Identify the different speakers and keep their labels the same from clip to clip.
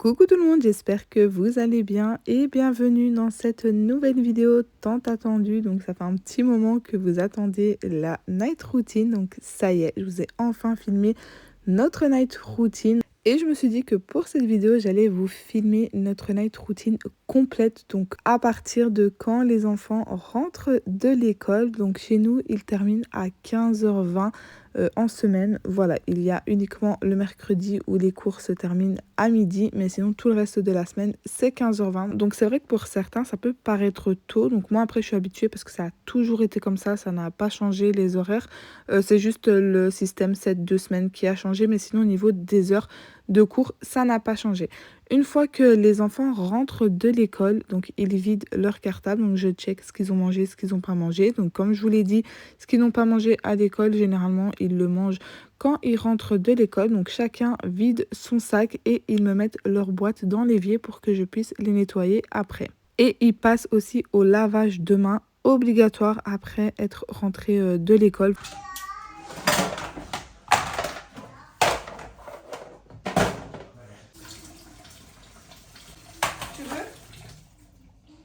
Speaker 1: Coucou tout le monde, j'espère que vous allez bien et bienvenue dans cette nouvelle vidéo tant attendue. Donc ça fait un petit moment que vous attendez la night routine. Donc ça y est, je vous ai enfin filmé notre night routine. Et je me suis dit que pour cette vidéo, j'allais vous filmer notre night routine complète. Donc à partir de quand les enfants rentrent de l'école. Donc chez nous, ils terminent à 15h20 en semaine. Voilà, il y a uniquement le mercredi où les cours se terminent à midi. Mais sinon, tout le reste de la semaine, c'est 15h20. Donc c'est vrai que pour certains, ça peut paraître tôt. Donc moi, après, je suis habituée parce que ça a toujours été comme ça n'a pas changé les horaires. C'est juste le système 7-2 semaines qui a changé. Mais sinon, au niveau des heures de cours, ça n'a pas changé. Une fois que les enfants rentrent de l'école, donc ils vident leur cartable, donc je check ce qu'ils ont mangé, ce qu'ils n'ont pas mangé. Donc comme je vous l'ai dit, ce qu'ils n'ont pas mangé à l'école, généralement, ils le mangent quand ils rentrent de l'école. Donc chacun vide son sac et ils me mettent leur boîte dans l'évier pour que je puisse les nettoyer après. Et ils passent aussi au lavage de mains obligatoire après être rentrés de l'école. Tu veux?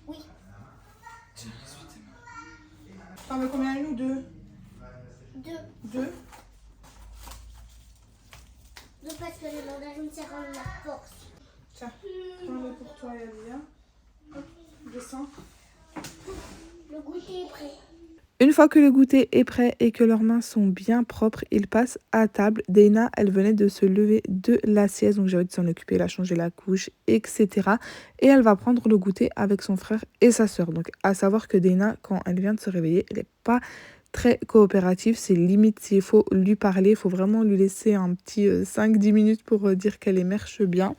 Speaker 2: Oui,
Speaker 1: T'en veux combien, une ou deux?
Speaker 2: deux.
Speaker 1: Deux.
Speaker 2: Deux parce que les mandarines, ça rend la force.
Speaker 1: Tiens, prends-le pour toi, Yalia. Hop, descends.
Speaker 2: Le goûter est prêt.
Speaker 1: Une fois que le goûter est prêt et que leurs mains sont bien propres, ils passent à table. Dana, elle venait de se lever de la sieste, donc j'avais de s'en occuper, la changer la couche, etc. Et elle va prendre le goûter avec son frère et sa sœur. Donc à savoir que Dana, quand elle vient de se réveiller, elle n'est pas très coopérative. C'est limite, s'il faut lui parler, il faut vraiment lui laisser un petit 5-10 minutes pour dire qu'elle émerche bien.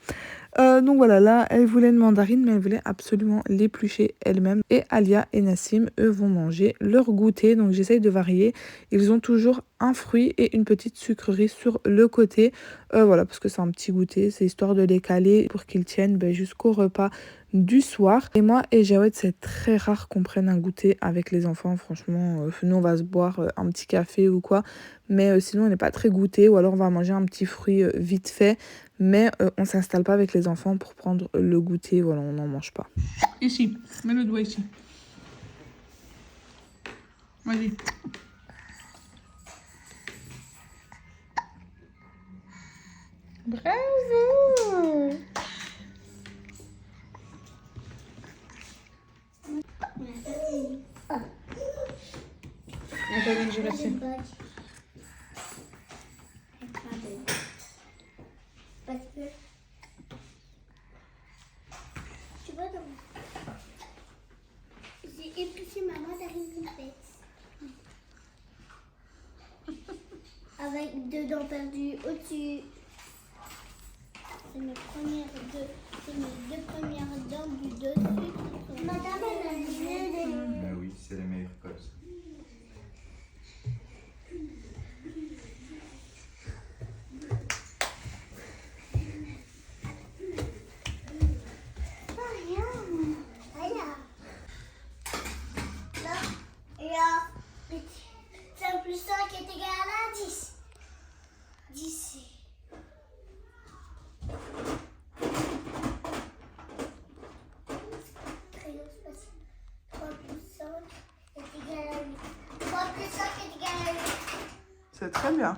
Speaker 1: Donc voilà, là, elle voulait une mandarine, mais elle voulait absolument l'éplucher elle-même. Et Alia et Nassim, eux, vont manger leur goûter. Donc j'essaye de varier. Ils ont toujours un fruit et une petite sucrerie sur le côté. Voilà, parce que c'est un petit goûter. C'est histoire de les caler pour qu'ils tiennent jusqu'au repas du soir. Et moi et Jawed, c'est très rare qu'on prenne un goûter avec les enfants. Franchement, nous, on va se boire un petit café ou quoi. Mais sinon, on n'est pas très goûté. Ou alors, on va manger un petit fruit vite fait. Mais on s'installe pas avec les enfants pour prendre le goûter. Voilà, on n'en mange pas. Ici, mets le doigt ici. Vas-y. Bravo! Attends, je reste.
Speaker 2: Parce que tu vois donc j'ai épluché ma mandarine complète avec deux dents perdues au-dessus. C'est mes deux premières dents du dessus. Madame, elle a dit
Speaker 3: Ah oui, c'est la meilleure cause.
Speaker 2: cinq plus 5 est égal à 10. 10. Crayon spatial. 3 plus 5 est égal à 8. 3 plus 5 est égal à 8.
Speaker 1: C'est très bien.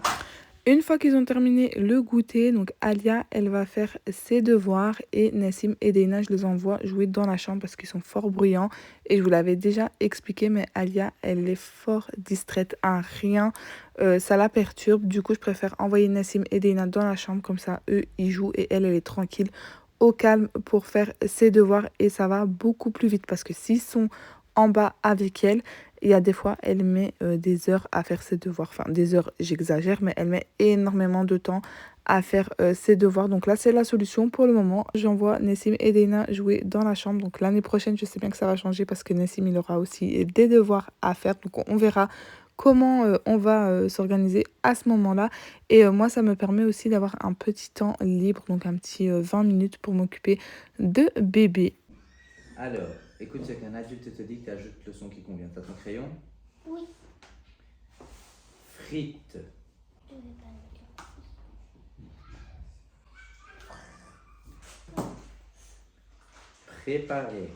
Speaker 1: Une fois qu'ils ont terminé le goûter, donc Alia, elle va faire ses devoirs et Nassim et Dana, je les envoie jouer dans la chambre parce qu'ils sont fort bruyants. Et je vous l'avais déjà expliqué, mais Alia, elle est fort distraite à rien. Ça la perturbe. Du coup, je préfère envoyer Nassim et Dana dans la chambre. Comme ça, eux, ils jouent et elle est tranquille, au calme pour faire ses devoirs. Et ça va beaucoup plus vite parce que s'ils sont en bas avec elle, il y a des fois, elle met des heures à faire ses devoirs. Enfin, des heures, j'exagère, mais elle met énormément de temps à faire ses devoirs. Donc là, c'est la solution pour le moment. J'envoie Nessim et Dana jouer dans la chambre. Donc l'année prochaine, je sais bien que ça va changer parce que Nessim, il aura aussi des devoirs à faire. Donc on verra comment on va s'organiser à ce moment-là. Et moi, ça me permet aussi d'avoir un petit temps libre, donc un petit 20 minutes pour m'occuper de bébé.
Speaker 3: Alors, écoute ce qu'un adulte te dit, tu ajoutes le son qui convient. T'as ton crayon?
Speaker 2: Oui.
Speaker 3: Frites.
Speaker 2: Je vais pas le dire.
Speaker 3: Préparer.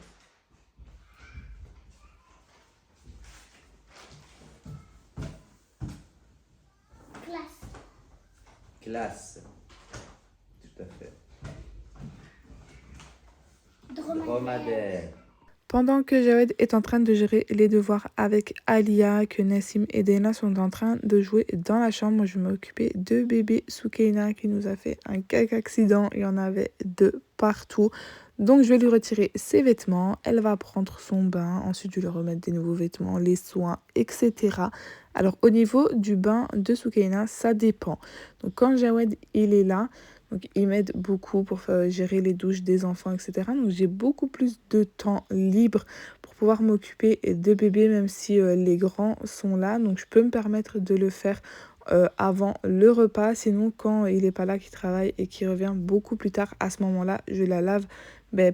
Speaker 2: Classe.
Speaker 3: Classe. Tout à fait.
Speaker 2: Dromadaire.
Speaker 1: Pendant que Jawed est en train de gérer les devoirs avec Alia, que Nassim et Dena sont en train de jouer dans la chambre, moi je vais m'occuper de bébé Soukaina qui nous a fait un quelque accident. Il y en avait de partout. Donc je vais lui retirer ses vêtements. Elle va prendre son bain. Ensuite je vais lui remettre des nouveaux vêtements, les soins, etc. Alors au niveau du bain de Soukaina, ça dépend. Donc quand Jawed il est là, donc, il m'aide beaucoup pour gérer les douches des enfants, etc. Donc, j'ai beaucoup plus de temps libre pour pouvoir m'occuper de bébés, même si les grands sont là. Donc, je peux me permettre de le faire avant le repas. Sinon, quand il n'est pas là, qu'il travaille et qu'il revient beaucoup plus tard, à ce moment-là, je la lave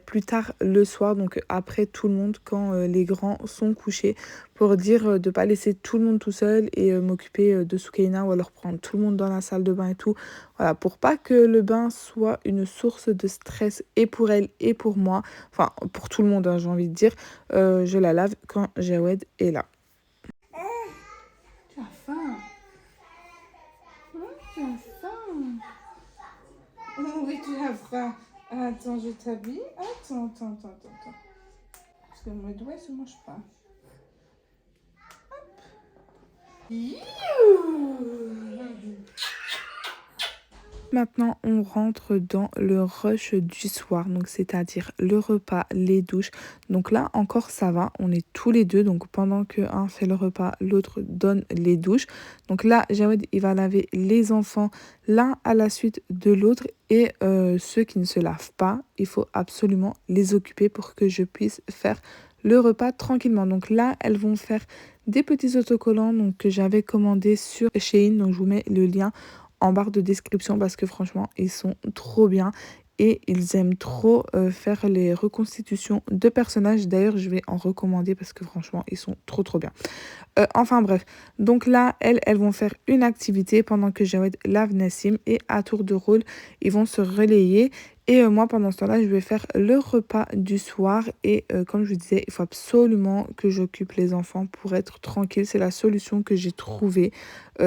Speaker 1: plus tard le soir. Donc, après tout le monde, quand les grands sont couchés, pour dire de ne pas laisser tout le monde tout seul et m'occuper de Soukaina ou alors prendre tout le monde dans la salle de bain et tout. Voilà, pour pas que le bain soit une source de stress et pour elle et pour moi, enfin pour tout le monde, hein, j'ai envie de dire, je la lave quand Jawed est là. Tu as faim? Tu as faim? Oui, tu as faim. Attends, je t'habille. Attends. Parce que mon doigt, ça ne mange pas. Maintenant, on rentre dans le rush du soir, donc c'est-à-dire le repas, les douches. Donc là, encore, ça va, on est tous les deux. Donc pendant que un fait le repas, l'autre donne les douches. Donc là, Jawed, il va laver les enfants l'un à la suite de l'autre. Et ceux qui ne se lavent pas, il faut absolument les occuper pour que je puisse faire le repas tranquillement. Donc là, elles vont faire des petits autocollants donc, que j'avais commandés sur Shein. Donc je vous mets le lien en barre de description parce que franchement ils sont trop bien et ils aiment trop faire les reconstitutions de personnages. D'ailleurs je vais en recommander parce que franchement ils sont trop bien. Enfin bref, donc là elles vont faire une activité pendant que Jawed lave Nassim et à tour de rôle ils vont se relayer. Et moi, pendant ce temps-là, je vais faire le repas du soir. Et comme je vous disais, il faut absolument que j'occupe les enfants pour être tranquille. C'est la solution que j'ai trouvée.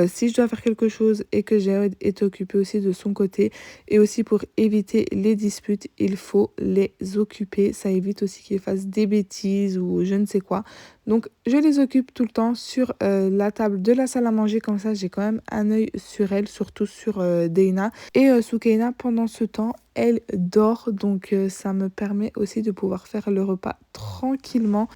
Speaker 1: Si je dois faire quelque chose et que Jawed est occupé aussi de son côté, et aussi pour éviter les disputes, il faut les occuper. Ça évite aussi qu'ils fassent des bêtises ou je ne sais quoi. Donc, je les occupe tout le temps sur la table de la salle à manger. Comme ça, j'ai quand même un œil sur elle, surtout sur Dena. Et Soukaina, pendant ce temps, elle dort. Donc, ça me permet aussi de pouvoir faire le repas tranquillement.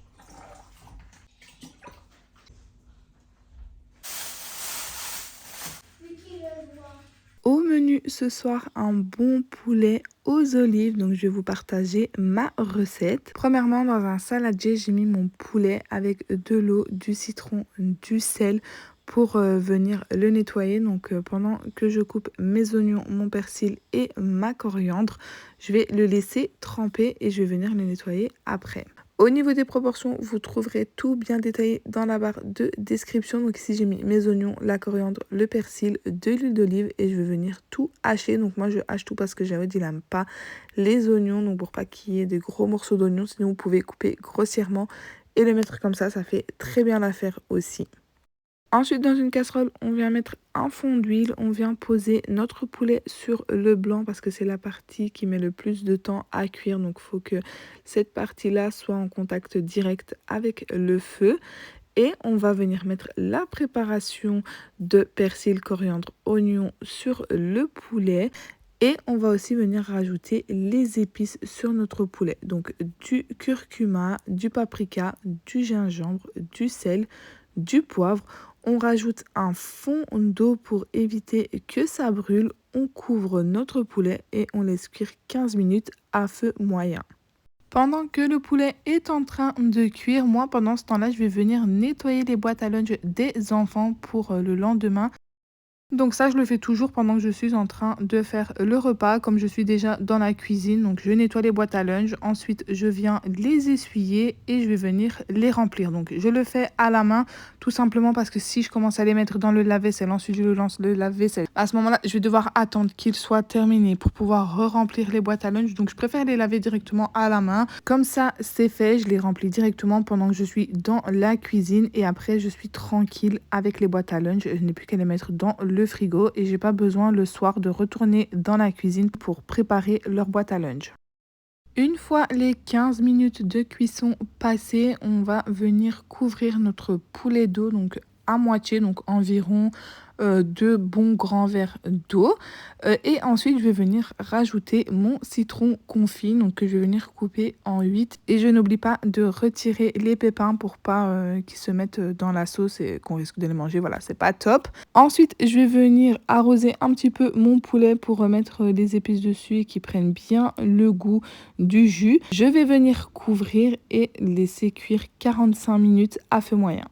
Speaker 1: Au menu ce soir, un bon poulet aux olives. Donc, je vais vous partager ma recette. Premièrement, dans un saladier, j'ai mis mon poulet avec de l'eau, du citron, du sel pour venir le nettoyer. Donc, pendant que je coupe mes oignons, mon persil et ma coriandre, je vais le laisser tremper et je vais venir le nettoyer après. Au niveau des proportions, vous trouverez tout bien détaillé dans la barre de description. Donc ici, j'ai mis mes oignons, la coriandre, le persil, de l'huile d'olive et je vais venir tout hacher. Donc moi, je hache tout parce que Jawed, il n'aime pas les oignons. Donc pour pas qu'il y ait des gros morceaux d'oignons, sinon vous pouvez couper grossièrement et le mettre comme ça fait très bien l'affaire aussi. Ensuite, dans une casserole, on vient mettre un fond d'huile. On vient poser notre poulet sur le blanc parce que c'est la partie qui met le plus de temps à cuire. Donc, il faut que cette partie-là soit en contact direct avec le feu. Et on va venir mettre la préparation de persil, coriandre, oignon sur le poulet. Et on va aussi venir rajouter les épices sur notre poulet. Donc, du curcuma, du paprika, du gingembre, du sel, du poivre. On rajoute un fond d'eau pour éviter que ça brûle. On couvre notre poulet et on laisse cuire 15 minutes à feu moyen. Pendant que le poulet est en train de cuire, moi pendant ce temps-là, je vais venir nettoyer les boîtes à lunch des enfants pour le lendemain. Donc ça, je le fais toujours pendant que je suis en train de faire le repas. Comme je suis déjà dans la cuisine, donc je nettoie les boîtes à lunch. Ensuite, je viens les essuyer et je vais venir les remplir. Donc je le fais à la main, tout simplement parce que si je commence à les mettre dans le lave-vaisselle, ensuite je le lance le lave-vaisselle. À ce moment-là, je vais devoir attendre qu'il soit terminé pour pouvoir re-remplir les boîtes à lunch. Donc je préfère les laver directement à la main. Comme ça, c'est fait. Je les remplis directement pendant que je suis dans la cuisine. Et après, je suis tranquille avec les boîtes à lunch. Je n'ai plus qu'à les mettre dans le frigo et j'ai pas besoin le soir de retourner dans la cuisine pour préparer leur boîte à lunch. Une fois les 15 minutes de cuisson passées, on va venir couvrir notre poulet d'eau, donc à moitié, donc environ 2 bons grands verres d'eau. Et ensuite, je vais venir rajouter mon citron confit, donc que je vais venir couper en 8. Et je n'oublie pas de retirer les pépins pour pas qu'ils se mettent dans la sauce et qu'on risque de les manger. Voilà, c'est pas top. Ensuite, je vais venir arroser un petit peu mon poulet pour remettre des épices dessus et qui prennent bien le goût du jus. Je vais venir couvrir et laisser cuire 45 minutes à feu moyen.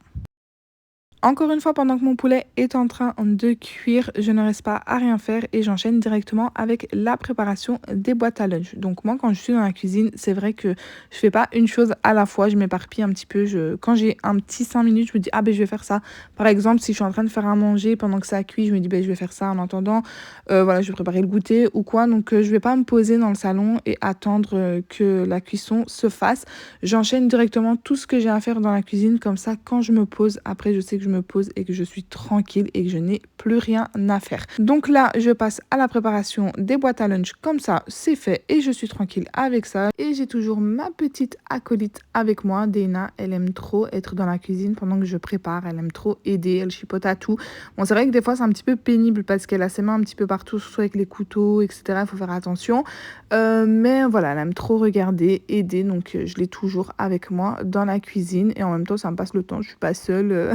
Speaker 1: Encore une fois, pendant que mon poulet est en train de cuire, je ne reste pas à rien faire et j'enchaîne directement avec la préparation des boîtes à lunch. Donc moi, quand je suis dans la cuisine, c'est vrai que je fais pas une chose à la fois, je m'éparpille un petit peu. Quand j'ai un petit 5 minutes, je me dis, ah ben je vais faire ça. Par exemple, si je suis en train de faire à manger pendant que ça cuit, je me dis, ben je vais faire ça en attendant. Voilà, je vais préparer le goûter ou quoi. Donc je vais pas me poser dans le salon et attendre que la cuisson se fasse. J'enchaîne directement tout ce que j'ai à faire dans la cuisine. Comme ça, quand je me pose, après, je sais que je me pose et que je suis tranquille et que je n'ai plus rien à faire. Donc là, je passe à la préparation des boîtes à lunch. Comme ça, c'est fait et je suis tranquille avec ça. Et j'ai toujours ma petite acolyte avec moi, Dana. Elle aime trop être dans la cuisine pendant que je prépare. Elle aime trop aider, elle chipote à tout. Bon, c'est vrai que des fois, c'est un petit peu pénible parce qu'elle a ses mains un petit peu partout, surtout avec les couteaux, etc. Il faut faire attention. Mais voilà, elle aime trop regarder, aider. Donc, je l'ai toujours avec moi dans la cuisine. Et en même temps, ça me passe le temps. Je suis pas seule,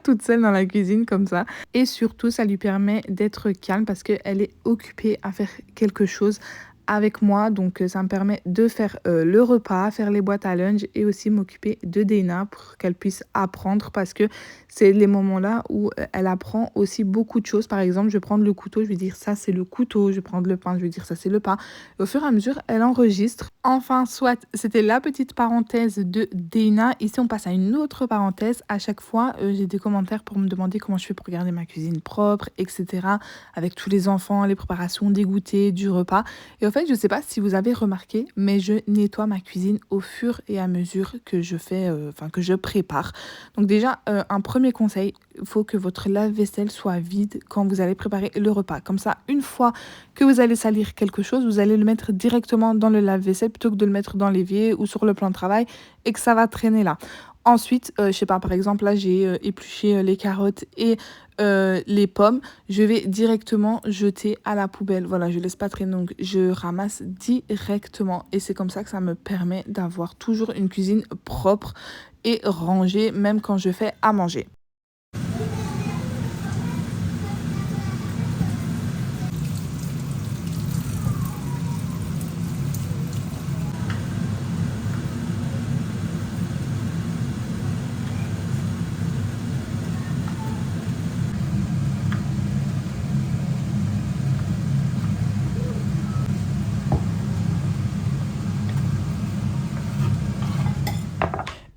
Speaker 1: toute seule dans la cuisine comme ça. Et surtout, ça lui permet d'être calme parce qu'elle est occupée à faire quelque chose avec moi, donc ça me permet de faire le repas, faire les boîtes à lunch et aussi m'occuper de Dana pour qu'elle puisse apprendre parce que c'est les moments là où elle apprend aussi beaucoup de choses. Par exemple, je vais prendre le couteau, je vais dire ça c'est le couteau, je vais prendre le pain, je vais dire ça c'est le pain. Et au fur et à mesure, elle enregistre. Enfin, soit, c'était la petite parenthèse de Dana. Ici, on passe à une autre parenthèse. À chaque fois, j'ai des commentaires pour me demander comment je fais pour garder ma cuisine propre, etc. Avec tous les enfants, les préparations des goûters, du repas. Et en fait, je ne sais pas si vous avez remarqué, mais je nettoie ma cuisine au fur et à mesure que je fais, que je prépare. Donc déjà, un premier conseil, il faut que votre lave-vaisselle soit vide quand vous allez préparer le repas. Comme ça, une fois que vous allez salir quelque chose, vous allez le mettre directement dans le lave-vaisselle plutôt que de le mettre dans l'évier ou sur le plan de travail et que ça va traîner là. Ensuite, je sais pas, par exemple, là, j'ai épluché les carottes et les pommes. Je vais directement jeter à la poubelle. Voilà, je laisse pas traîner, donc je ramasse directement. Et c'est comme ça que ça me permet d'avoir toujours une cuisine propre et rangée, même quand je fais à manger.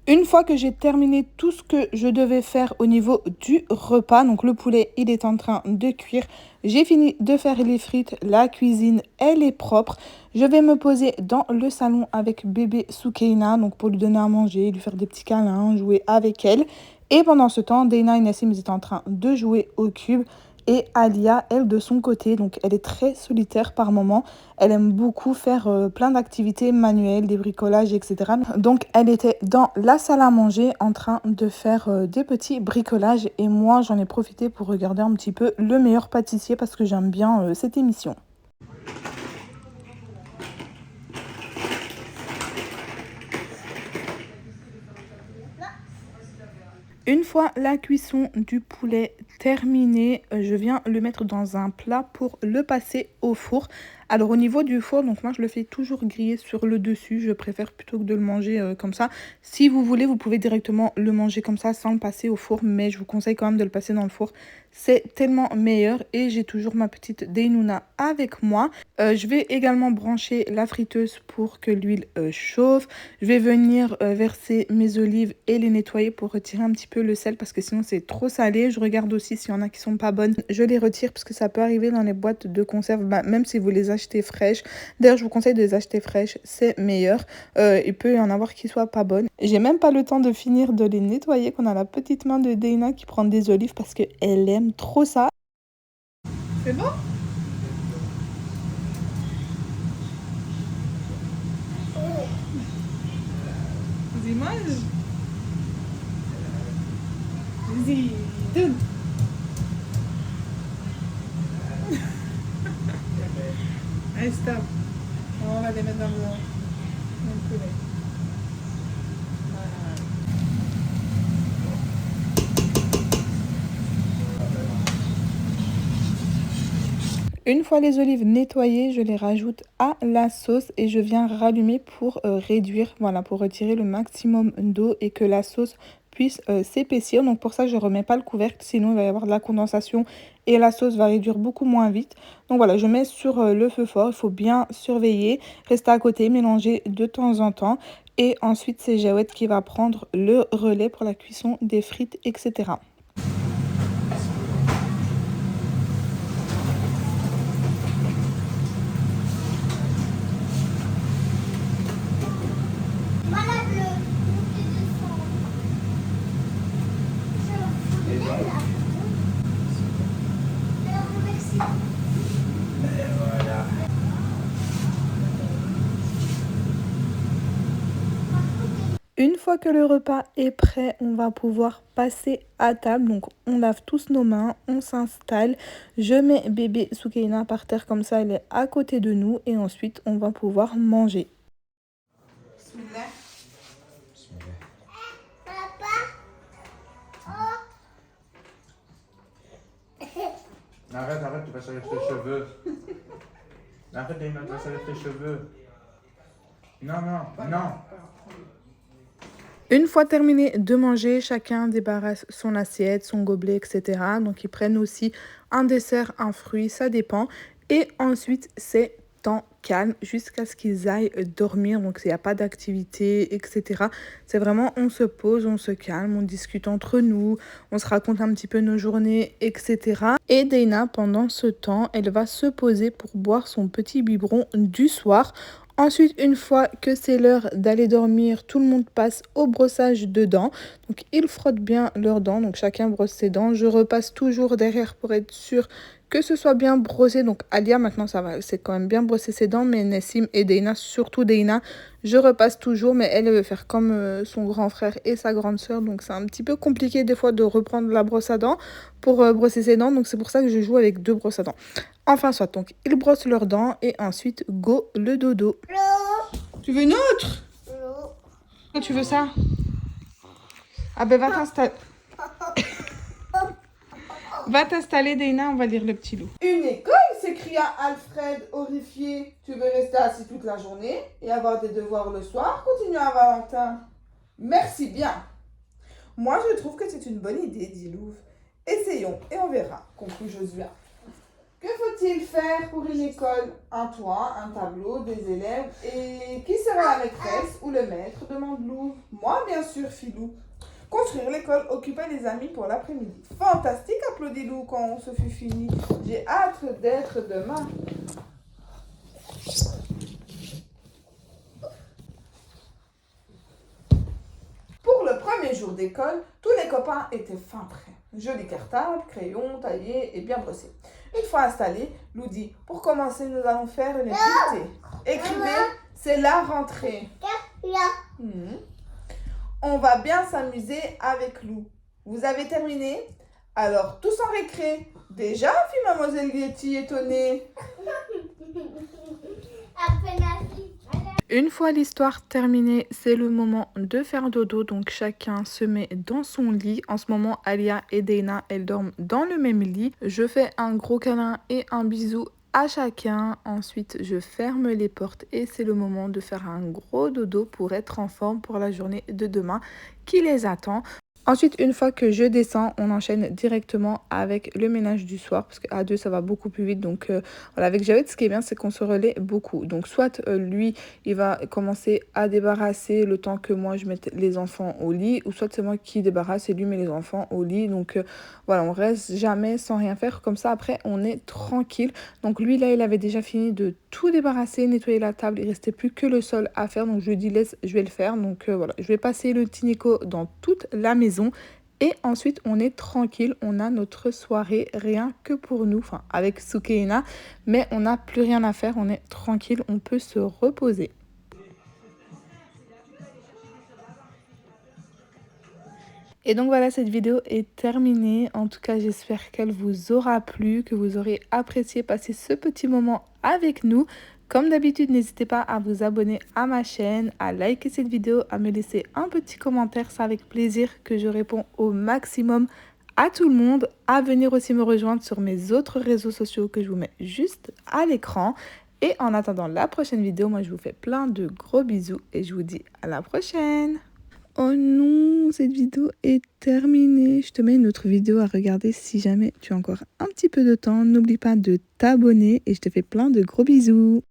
Speaker 1: Une fois que j'ai terminé tout ce que je devais faire au niveau du repas, donc le poulet, il est en train de cuire. J'ai fini de faire les frites, la cuisine, elle est propre. Je vais me poser dans le salon avec bébé Soukaina, donc pour lui donner à manger, lui faire des petits câlins, jouer avec elle. Et pendant ce temps, Dana et Nassim étaient en train de jouer au cube. Et Alia, elle, de son côté, donc elle est très solitaire par moment. Elle aime beaucoup faire plein d'activités manuelles, des bricolages, etc. Donc elle était dans la salle à manger en train de faire des petits bricolages. Et moi, j'en ai profité pour regarder un petit peu Le Meilleur Pâtissier parce que j'aime bien cette émission. Une fois la cuisson du poulet terminée, je viens le mettre dans un plat pour le passer au four. Alors au niveau du four, donc moi je le fais toujours griller sur le dessus. Je préfère plutôt que de le manger comme ça. Si vous voulez, vous pouvez directement le manger comme ça sans le passer au four. Mais je vous conseille quand même de le passer dans le four. C'est tellement meilleur. Et j'ai toujours ma petite Deinuna avec moi. Je vais également brancher la friteuse pour que l'huile chauffe. Je vais venir verser mes olives et les nettoyer pour retirer un petit peu le sel parce que sinon c'est trop salé. Je regarde aussi s'il y en a qui sont pas bonnes. Je les retire parce que ça peut arriver dans les boîtes de conserve, même si vous les achetez fraîches. D'ailleurs, je vous conseille de les acheter fraîches, c'est meilleur. Il peut y en avoir qui soient pas bonnes. J'ai même pas le temps de finir de les nettoyer qu'on a la petite main de Deina qui prend des olives parce qu'elle aime trop ça. C'est bon? Vas-y, mange. Vas-y, donne. Allez, stop. On va les mettre dans le poulet. Une fois les olives nettoyées, je les rajoute à la sauce et je viens rallumer pour réduire, voilà, pour retirer le maximum d'eau et que la sauce puisse s'épaissir. Donc pour ça, je ne remets pas le couvercle, sinon il va y avoir de la condensation et la sauce va réduire beaucoup moins vite. Donc voilà, je mets sur le feu fort, il faut bien surveiller, rester à côté, mélanger de temps en temps. Et ensuite, c'est Jawed qui va prendre le relais pour la cuisson des frites, etc. Une fois que le repas est prêt, on va pouvoir passer à table. Donc on lave tous nos mains, on s'installe. Je mets bébé Soukaina par terre comme ça, elle est à côté de nous. Et ensuite, on va pouvoir manger. Bismillah.
Speaker 2: Papa.
Speaker 3: Arrête, tu vas salir tes cheveux. Arrête, Deina, tu vas salir tes cheveux. Non.
Speaker 1: Une fois terminé de manger, chacun débarrasse son assiette, son gobelet, etc. Donc ils prennent aussi un dessert, un fruit, ça dépend. Et ensuite, c'est temps calme jusqu'à ce qu'ils aillent dormir. Donc il n'y a pas d'activité, etc. C'est vraiment, on se pose, on se calme, on discute entre nous, on se raconte un petit peu nos journées, etc. Et Deina, pendant ce temps, elle va se poser pour boire son petit biberon du soir. Ensuite, une fois que c'est l'heure d'aller dormir, tout le monde passe au brossage de dents. Donc, ils frottent bien leurs dents. Donc, chacun brosse ses dents. Je repasse toujours derrière pour être sûre que ce soit bien brossé. Donc, Alia, maintenant, ça va. C'est quand même bien brossé ses dents. Mais Nessim et Deina, surtout Deina, je repasse toujours. Mais elle veut faire comme son grand frère et sa grande sœur. Donc, c'est un petit peu compliqué des fois de reprendre la brosse à dents pour brosser ses dents. Donc, c'est pour ça que je joue avec 2 brosses à dents. Enfin soit, donc ils brossent leurs dents et ensuite go le dodo. Tu veux une autre? Pourquoi tu veux ça? Ah ben va t'installer. Va t'installer Deina, on va lire le petit loup. Une école, s'écria Alfred horrifié. Tu veux rester assis toute la journée et avoir des devoirs le soir? Continua Valentin. Merci bien. Moi je trouve que c'est une bonne idée, dit Louve. Essayons et on verra, conclut Josua. Que faut-il faire pour une école? Un toit, un tableau, des élèves. Et qui sera la maîtresse ou le maître? Demande Louve. Moi, bien sûr, fit Lou. Construire l'école occupait les amis pour l'après-midi. Fantastique, applaudit Lou quand ce fut fini. J'ai hâte d'être demain. Pour le premier jour d'école, tous les copains étaient fin prêts. Joli cartable, crayon, taillé et bien brossé. Une fois installé, Lou dit, pour commencer, nous allons faire une dictée. Écrivez, c'est la rentrée. On va bien s'amuser avec Lou. Vous avez terminé? Alors, tous en récré. Déjà, fit Mademoiselle Getty étonnée. Une fois l'histoire terminée, c'est le moment de faire dodo. Donc chacun se met dans son lit. En ce moment, Alia et Deina, elles dorment dans le même lit. Je fais un gros câlin et un bisou à chacun. Ensuite, je ferme les portes et c'est le moment de faire un gros dodo pour être en forme pour la journée de demain qui les attend. Ensuite, une fois que je descends, on enchaîne directement avec le ménage du soir parce qu'à deux, ça va beaucoup plus vite. Donc voilà, avec Javed, ce qui est bien, c'est qu'on se relaie beaucoup. Donc soit lui, il va commencer à débarrasser le temps que moi, je mette les enfants au lit, ou soit c'est moi qui débarrasse et lui met les enfants au lit. Donc voilà, on reste jamais sans rien faire. Comme ça, après, on est tranquille. Donc lui, là, il avait déjà fini de tout débarrasser, nettoyer la table. Il restait plus que le sol à faire. Donc je lui dis, laisse, je vais le faire. Donc voilà, je vais passer le Tinico dans toute la maison. Et ensuite, on est tranquille, on a notre soirée rien que pour nous, enfin avec Soukeina, mais on n'a plus rien à faire, on est tranquille, on peut se reposer. Et donc voilà, cette vidéo est terminée. En tout cas, j'espère qu'elle vous aura plu, que vous aurez apprécié passer ce petit moment avec nous. Comme d'habitude, n'hésitez pas à vous abonner à ma chaîne, à liker cette vidéo, à me laisser un petit commentaire. C'est avec plaisir que je réponds au maximum à tout le monde. À venir aussi me rejoindre sur mes autres réseaux sociaux que je vous mets juste à l'écran. Et en attendant la prochaine vidéo, moi je vous fais plein de gros bisous et je vous dis à la prochaine. Oh non, cette vidéo est terminée. Je te mets une autre vidéo à regarder si jamais tu as encore un petit peu de temps. N'oublie pas de t'abonner et je te fais plein de gros bisous.